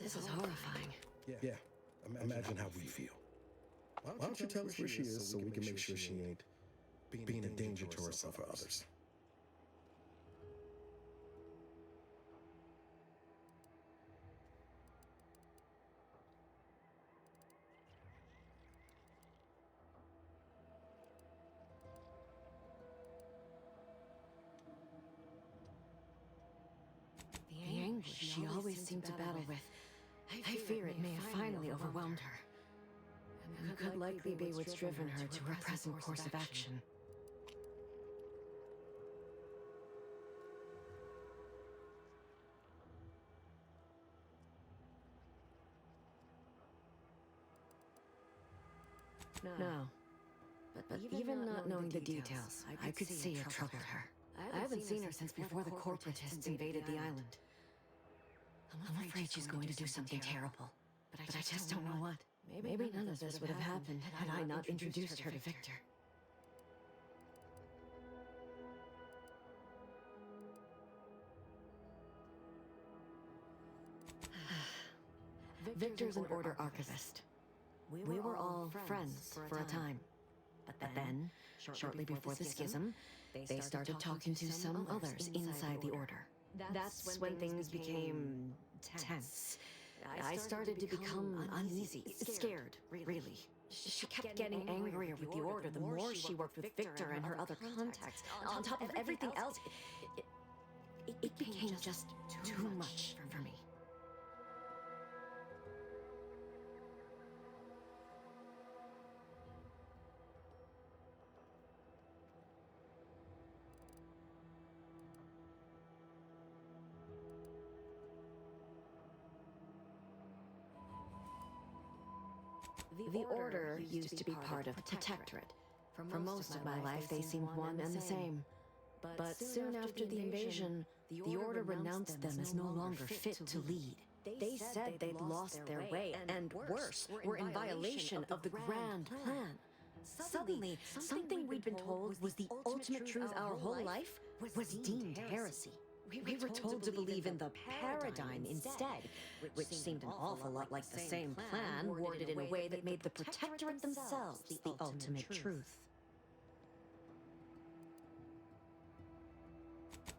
This is horrifying. Yeah, imagine how we feel. Why don't you tell us where she is so we can make sure she ain't being a danger to herself or others? The anguish she always seemed to battle with. I fear it may have finally overwhelmed her. And could likely be what's driven her to her present course of action. No. But even not knowing the details, I could see it troubled her. I haven't seen her since before the corporatists invaded the island. I'm afraid she's going to do something terrible. But I just don't know what. Maybe none of this would have happened had I not introduced her to Victor. Victor's an Order archivist. We were all friends for a time. But then, shortly before the schism, they started talking to some others inside the Order. That's when things became tense. I started to become uneasy, scared, really. She kept getting angrier with the Order the more she worked with Victor and her other contacts. On top of everything else, it became just too much for me. The Order used to be part of the Protectorate. For most of my life, they seemed one and the same. But soon after the invasion, the Order renounced them as no longer fit to lead. They said they'd lost their way, and worse, were in violation of the grand plan. Suddenly, something we'd been told was the ultimate truth our whole life was deemed heresy. We were told to believe in the paradigm instead, which seemed an awful lot like the same plan, worded in a way that made the Protectorate themselves the ultimate truth.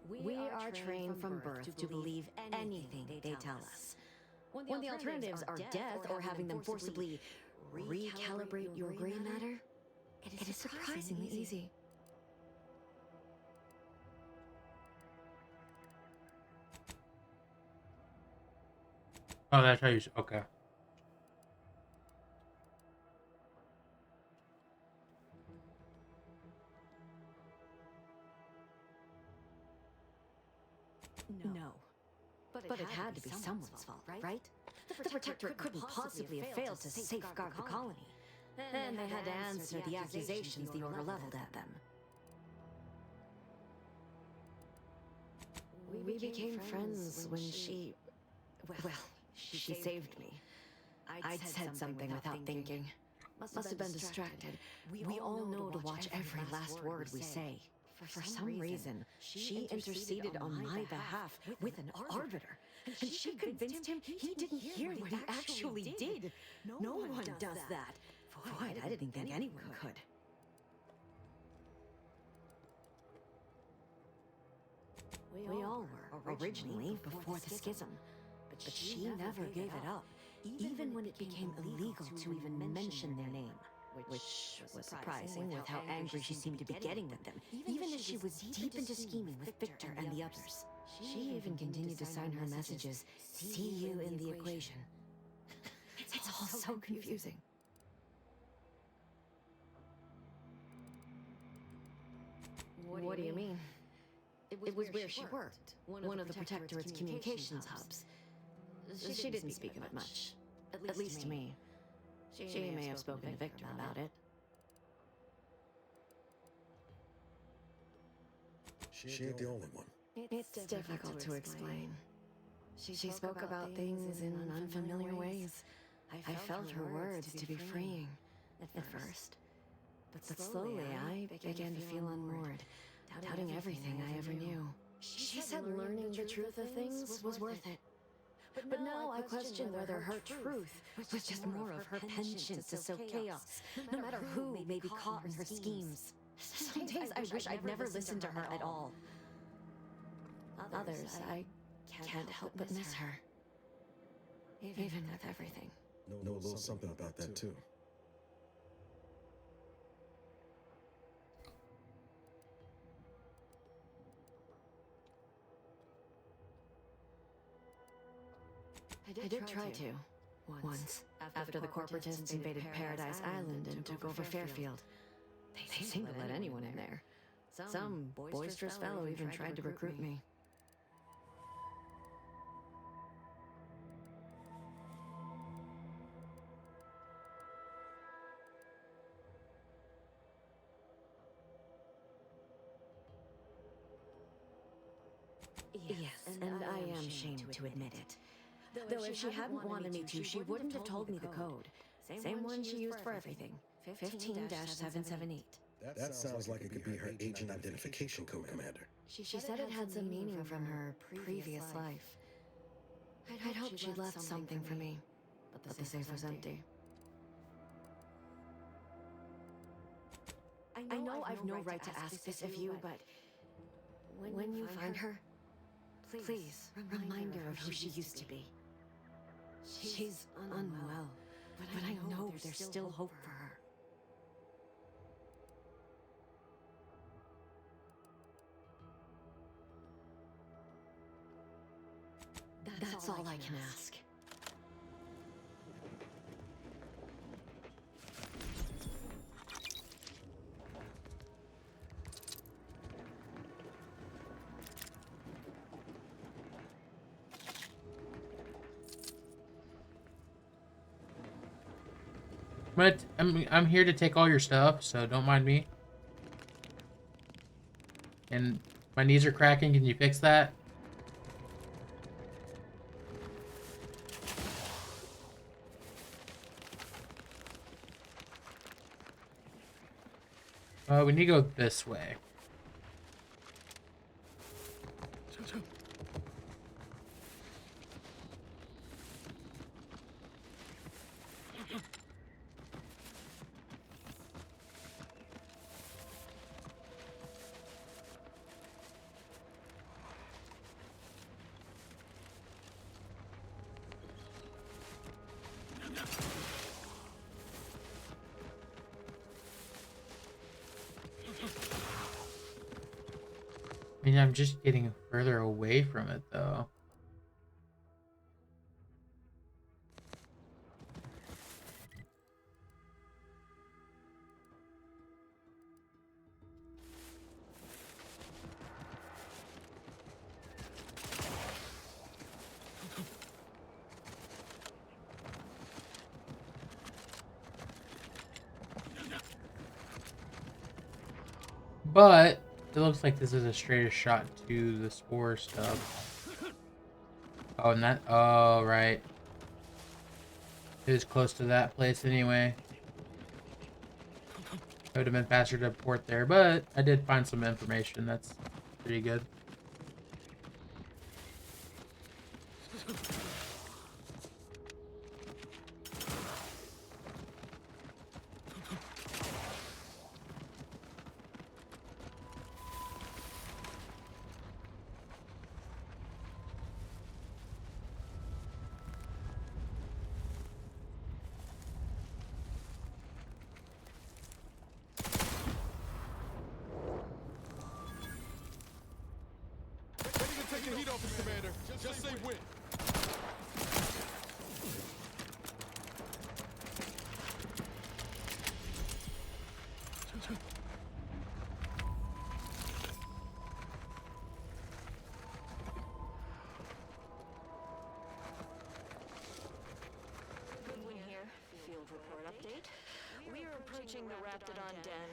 We are trained from birth to believe anything they tell us. When the alternatives are death or having them forcibly recalibrate your gray matter, it is surprisingly easy. Oh, that's how you. Okay. No. But it had to be someone's fault, right? The Protectorate couldn't possibly have failed to safeguard the colony. And they had to answer the accusations the Order leveled at them. We became friends when she... Well, she saved me. I'd said something without thinking. Must have been distracted. We all know to watch every last word we say. For some reason, she interceded on my behalf with an arbiter. And she convinced him he didn't hear what he actually did. No one does that. Boy, I didn't think anyone could. We all were, originally, before the schism. But she never gave it up, even when it became illegal to even mention their name. Which was surprising with how angry she seemed to be getting with them, even as she was deep into scheming with Victor and the others. She even continued to sign her messages, "See you in the equation." It's all so confusing. What do you mean? It was where she worked, one of the Protectorate's communications hubs. She didn't speak of it much, at least to me. She may have spoken to Victor about it. She ain't the only one. It's difficult to explain. She spoke about things in unfamiliar ways. I felt her words to be freeing at first. But slowly I began to feel unmoored, doubting everything I ever knew. She said learning the truth of things was worth it. But now I question whether her truth was just more of her penchant to sow chaos, no matter who may be caught in her schemes. Some days I wish I'd never listened to her at all. Others, I can't help but miss her. Even with everything. Know a little something about that too. I did try to. Once. After the corporatists invaded Paradise Island and took over Fairfield. They seemed to let anyone in there. Some boisterous fellow even tried to recruit me. Yes, and I am ashamed to admit it. Though if she hadn't wanted me to, she wouldn't have told me the code. Same one she used for everything. 15-778. That sounds like it could be her agent identification code, Commander. She said it had some meaning from her previous life. I'd hoped she'd left something for me, but the safe was empty. I know I've no right to ask this of you, but when you find her, please remind her of who she used to be. She's unwell, but I know there's still hope for her. That's all I can ask. But I'm here to take all your stuff, so don't mind me. And my knees are cracking. Can you fix that? We need to go this way. I mean, I'm just getting further away from it, though. But it looks like this is a straightest shot to the spore stuff. Oh, and that... Oh, right. It was close to that place anyway. It would have been faster to port there, but I did find some information. That's pretty good. Take the heat off him, Commander. Just say when. Goodwin here. Field report update. We are approaching the Raptidon Den.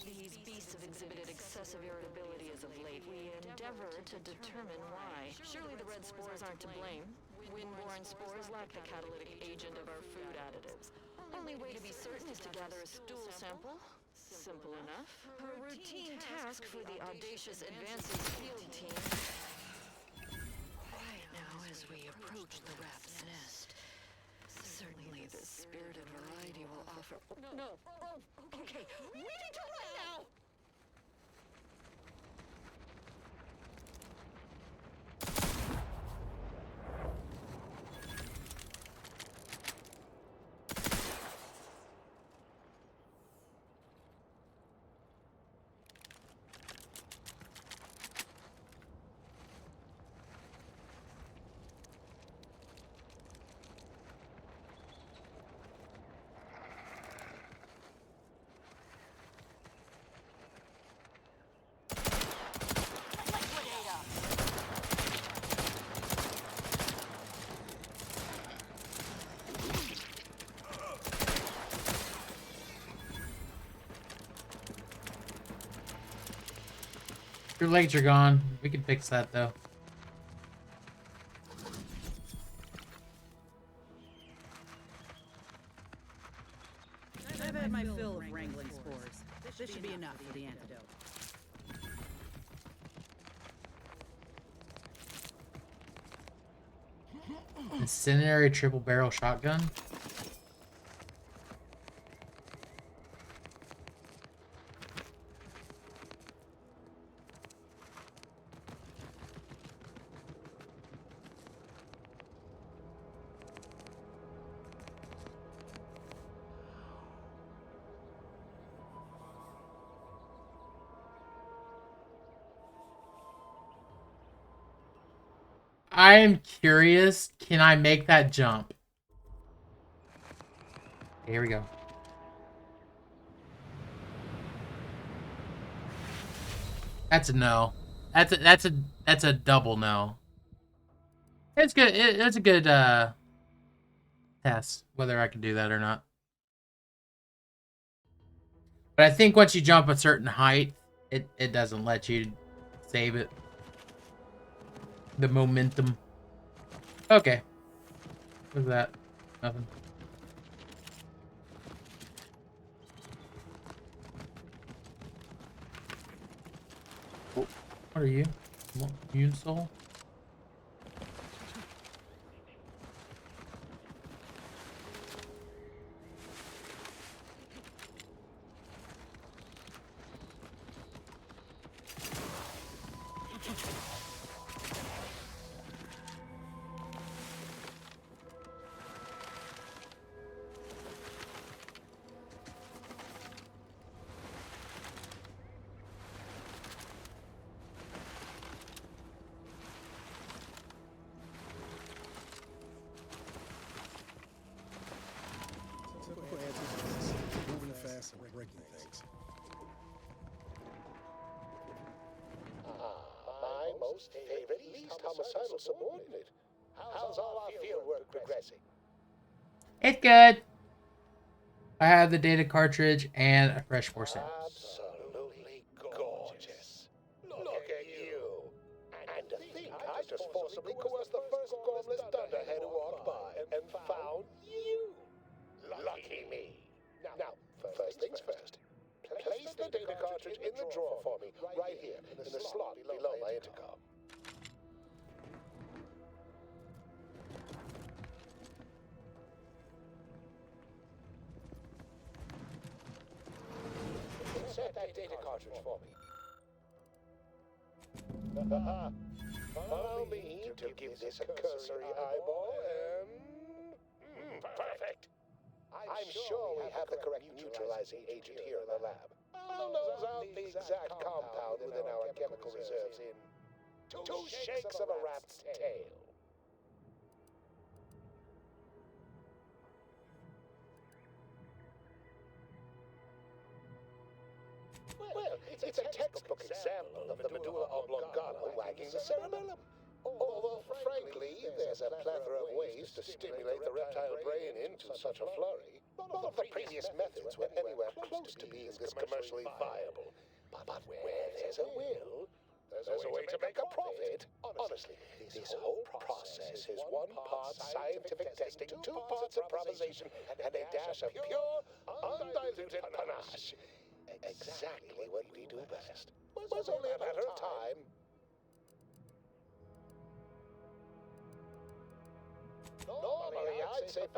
These beasts have exhibited excessive irritability as of late. We endeavor to determine why. Surely the red spores aren't to blame. Windborne spores lack the catalytic agent of our food additives. Only way to be certain is to gather a stool sample. Simple enough. A routine task for the audacious advances field team. Quiet now as as we approach the rat's nest. Certainly the spirited variety will offer... No! Oh, okay, we need to run now! Your legs are gone. We can fix that though. I've had my fill of wrangling spores. This should be enough for the antidote. Incendiary triple barrel shotgun. I am curious, can I make that jump? Here we go. That's a no. That's a double no. It's good. It's a good test whether I can do that or not. But I think once you jump a certain height, it doesn't let you save it. The momentum. Okay. What's that? Nothing. Oh, what are you? Immune soul? Typical answers, moving fast and breaking things. My most favorite least homicidal subordinate. How's all our field work progressing? It's good. I have the data cartridge and a fresh force sample. Absolutely gorgeous. Look at you. And to think I just forcibly coerced the first gormless dunderhead who walked by and found you. Lucky me. Now, first things first. Place the data cartridge in the drawer for me, right here, in the slot below my intercom. Insert that data cartridge for me. Allow me to give this a cursory eyeball and... perfect. I'm sure we have the correct neutralizing agent here in the lab. I'll nose out the exact compound within our chemical reserves in 2 shakes of a rat's tail. Well, it's a textbook example of the medulla oblongata wagging the cerebellum. Although, frankly, there's a plethora of ways to stimulate the reptile brain into such a flurry. None of the previous methods were anywhere close to being this commercially viable. But where there's a will, there's a way to make a profit. Honestly, this whole process is 1 part scientific testing, 2 parts improvisation, and a dash of pure, undiluted panache. Exactly what we do best. It was only a matter of time. Normally, I'd say